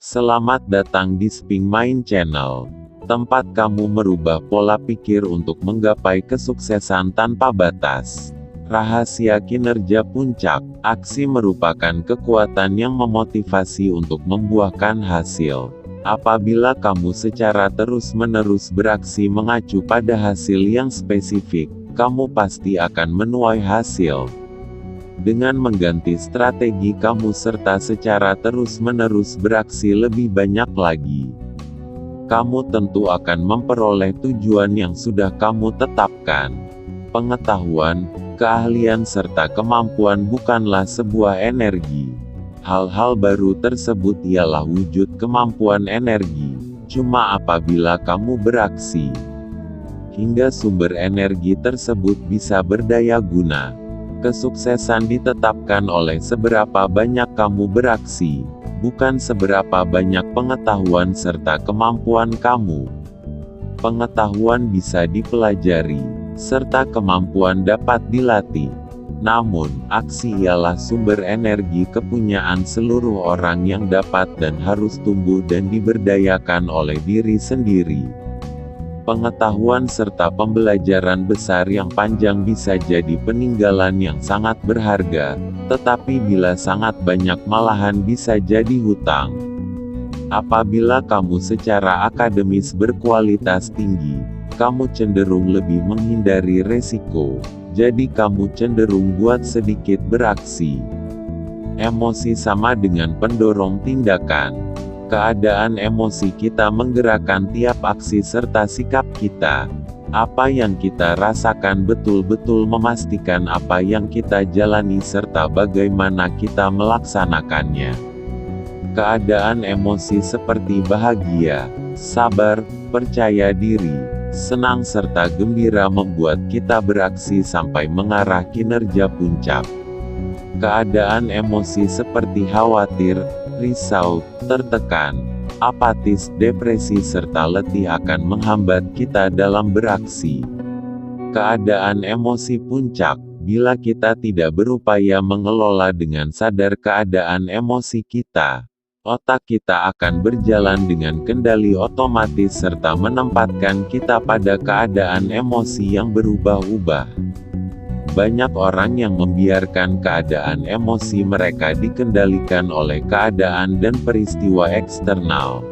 Selamat datang di Sping Mind Channel, tempat kamu merubah pola pikir untuk menggapai kesuksesan tanpa batas. Rahasia kinerja puncak. Aksi merupakan kekuatan yang memotivasi untuk membuahkan hasil. Apabila kamu secara terus-menerus beraksi mengacu pada hasil yang spesifik, kamu pasti akan menuai hasil. Dengan mengganti strategi kamu serta secara terus-menerus beraksi lebih banyak lagi, kamu tentu akan memperoleh tujuan yang sudah kamu tetapkan. Pengetahuan, keahlian serta kemampuan bukanlah sebuah energi. Hal-hal baru tersebut ialah wujud kemampuan energi. Cuma apabila kamu beraksi, hingga sumber energi tersebut bisa berdaya guna. Kesuksesan ditetapkan oleh seberapa banyak kamu beraksi, bukan seberapa banyak pengetahuan serta kemampuan kamu. Pengetahuan bisa dipelajari, serta kemampuan dapat dilatih. Namun, aksi ialah sumber energi kepunyaan seluruh orang yang dapat dan harus tumbuh dan diberdayakan oleh diri sendiri. Pengetahuan serta pembelajaran besar yang panjang bisa jadi peninggalan yang sangat berharga, tetapi bila sangat banyak malahan bisa jadi hutang. Apabila kamu secara akademis berkualitas tinggi, kamu cenderung lebih menghindari resiko, jadi kamu cenderung buat sedikit beraksi. Emosi sama dengan pendorong tindakan. Keadaan emosi kita menggerakkan tiap aksi serta sikap kita. Apa yang kita rasakan betul-betul memastikan apa yang kita jalani serta bagaimana kita melaksanakannya. Keadaan emosi seperti bahagia, sabar, percaya diri, senang serta gembira membuat kita beraksi sampai mengarah kinerja puncak. Keadaan emosi seperti khawatir, risau, tertekan, apatis, depresi serta letih akan menghambat kita dalam beraksi. Keadaan emosi puncak. Bila kita tidak berupaya mengelola dengan sadar keadaan emosi kita, otak kita akan berjalan dengan kendali otomatis serta menempatkan kita pada keadaan emosi yang berubah-ubah. Banyak orang yang membiarkan keadaan emosi mereka dikendalikan oleh keadaan dan peristiwa eksternal.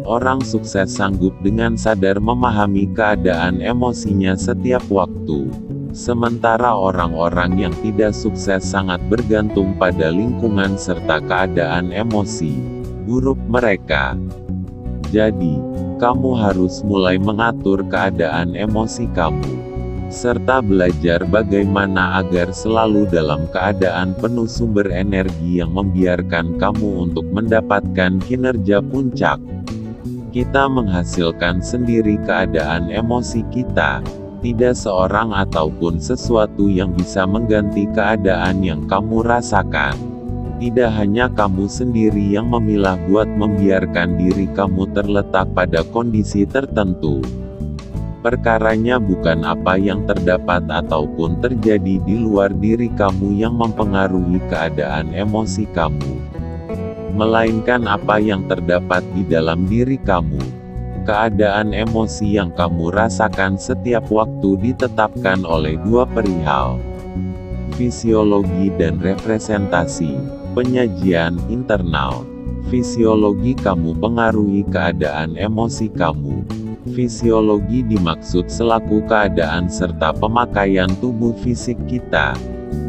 Orang sukses sanggup dengan sadar memahami keadaan emosinya setiap waktu. Sementara orang-orang yang tidak sukses sangat bergantung pada lingkungan serta keadaan emosi buruk mereka. Jadi, kamu harus mulai mengatur keadaan emosi kamu, serta belajar bagaimana agar selalu dalam keadaan penuh sumber energi yang membiarkan kamu untuk mendapatkan kinerja puncak. Kita menghasilkan sendiri keadaan emosi kita. Tidak seorang ataupun sesuatu yang bisa mengganti keadaan yang kamu rasakan. Tidak hanya kamu sendiri yang memilah buat membiarkan diri kamu terletak pada kondisi tertentu. Perkaranya bukan apa yang terdapat ataupun terjadi di luar diri kamu yang mempengaruhi keadaan emosi kamu, melainkan apa yang terdapat di dalam diri kamu. Keadaan emosi yang kamu rasakan setiap waktu ditetapkan oleh dua perihal: fisiologi dan representasi. Penyajian internal. Fisiologi kamu pengaruhi keadaan emosi kamu. Fisiologi dimaksud selaku keadaan serta pemakaian tubuh fisik kita.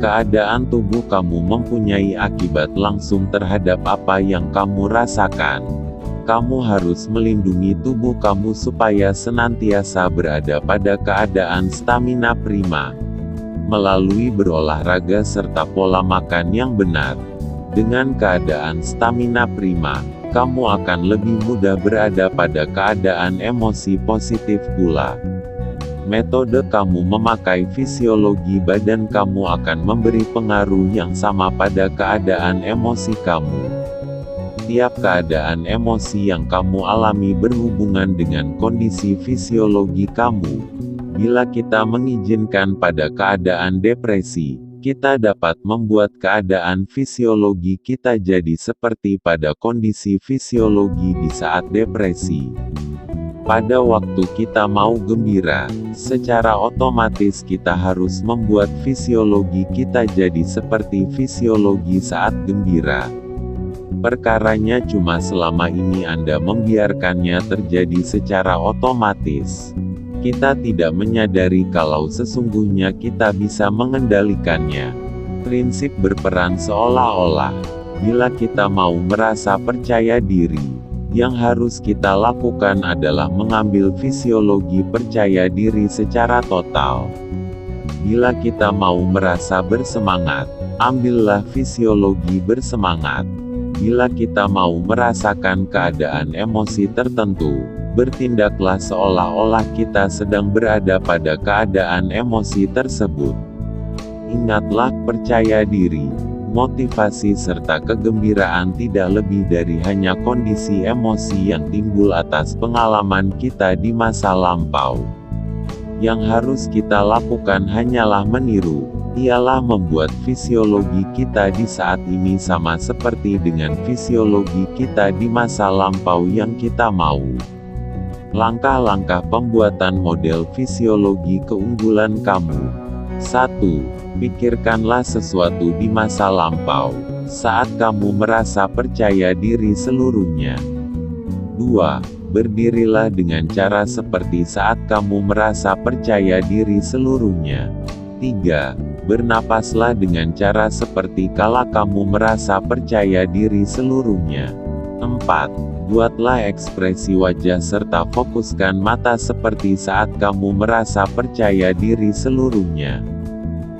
Keadaan tubuh kamu mempunyai akibat langsung terhadap apa yang kamu rasakan. Kamu harus melindungi tubuh kamu supaya senantiasa berada pada keadaan stamina prima, melalui berolahraga serta pola makan yang benar. Dengan keadaan stamina prima, kamu akan lebih mudah berada pada keadaan emosi positif pula. Metode kamu memakai fisiologi badan kamu akan memberi pengaruh yang sama pada keadaan emosi kamu. Tiap keadaan emosi yang kamu alami berhubungan dengan kondisi fisiologi kamu. Bila kita mengizinkan pada keadaan depresi, Kita dapat membuat keadaan fisiologi kita jadi seperti pada kondisi fisiologi di saat depresi. Pada waktu kita mau gembira, secara otomatis kita harus membuat fisiologi kita jadi seperti fisiologi saat gembira. Perkaranya cuma selama ini Anda membiarkannya terjadi secara otomatis. Kita tidak menyadari kalau sesungguhnya kita bisa mengendalikannya. Prinsip berperan seolah-olah, bila kita mau merasa percaya diri, yang harus kita lakukan adalah mengambil fisiologi percaya diri secara total. Bila kita mau merasa bersemangat, ambillah fisiologi bersemangat. Bila kita mau merasakan keadaan emosi tertentu, bertindaklah seolah-olah kita sedang berada pada keadaan emosi tersebut. Ingatlah, percaya diri, motivasi serta kegembiraan tidak lebih dari hanya kondisi emosi yang timbul atas pengalaman kita di masa lampau. Yang harus kita lakukan hanyalah meniru, ialah membuat fisiologi kita di saat ini sama seperti dengan fisiologi kita di masa lampau yang kita mau. Langkah-langkah pembuatan model fisiologi keunggulan kamu. 1. Pikirkanlah sesuatu di masa lampau, saat kamu merasa percaya diri seluruhnya. 2. Berdirilah dengan cara seperti saat kamu merasa percaya diri seluruhnya. 3. Bernapaslah dengan cara seperti kala kamu merasa percaya diri seluruhnya. 4. Buatlah ekspresi wajah serta fokuskan mata seperti saat kamu merasa percaya diri seluruhnya.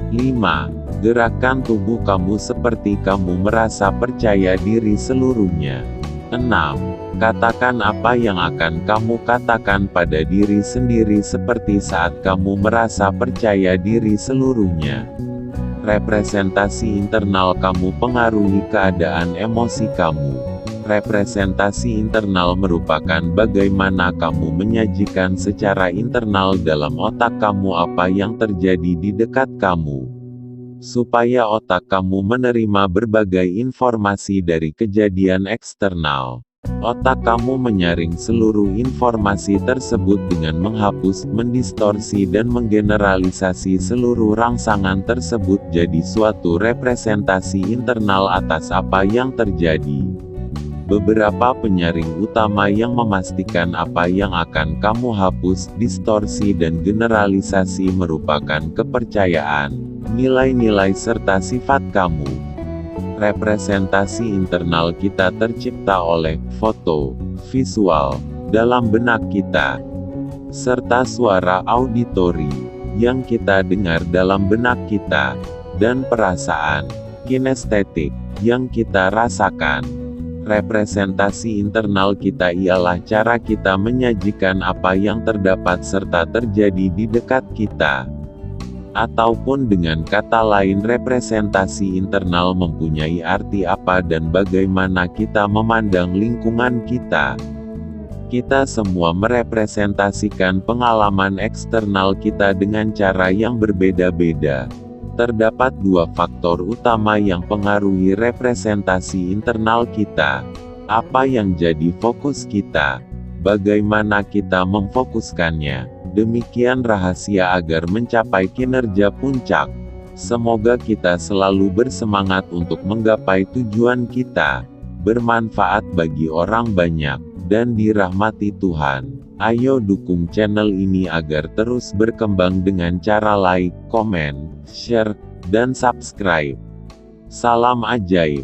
5. Gerakkan tubuh kamu seperti kamu merasa percaya diri seluruhnya. 6. Katakan apa yang akan kamu katakan pada diri sendiri seperti saat kamu merasa percaya diri seluruhnya. Representasi internal kamu pengaruhi keadaan emosi kamu. Representasi internal merupakan bagaimana kamu menyajikan secara internal dalam otak kamu apa yang terjadi di dekat kamu. Supaya otak kamu menerima berbagai informasi dari kejadian eksternal. Otak kamu menyaring seluruh informasi tersebut dengan menghapus, mendistorsi dan menggeneralisasi seluruh rangsangan tersebut jadi suatu representasi internal atas apa yang terjadi. Beberapa penyaring utama yang memastikan apa yang akan kamu hapus, distorsi dan generalisasi merupakan kepercayaan, nilai-nilai serta sifat kamu. Representasi internal kita tercipta oleh foto, visual, dalam benak kita, serta suara auditori, yang kita dengar dalam benak kita, dan perasaan, kinestetik, yang kita rasakan. Representasi internal kita ialah cara kita menyajikan apa yang terdapat serta terjadi di dekat kita. Ataupun dengan kata lain, representasi internal mempunyai arti apa dan bagaimana kita memandang lingkungan kita. Kita semua merepresentasikan pengalaman eksternal kita dengan cara yang berbeda-beda. Terdapat dua faktor utama yang pengaruhi representasi internal kita. Apa yang jadi fokus kita? Bagaimana kita memfokuskannya? Demikian rahasia agar mencapai kinerja puncak. Semoga kita selalu bersemangat untuk menggapai tujuan kita, bermanfaat bagi orang banyak, dan dirahmati Tuhan. Ayo dukung channel ini agar terus berkembang dengan cara like, komen, share, dan subscribe. Salam ajaib.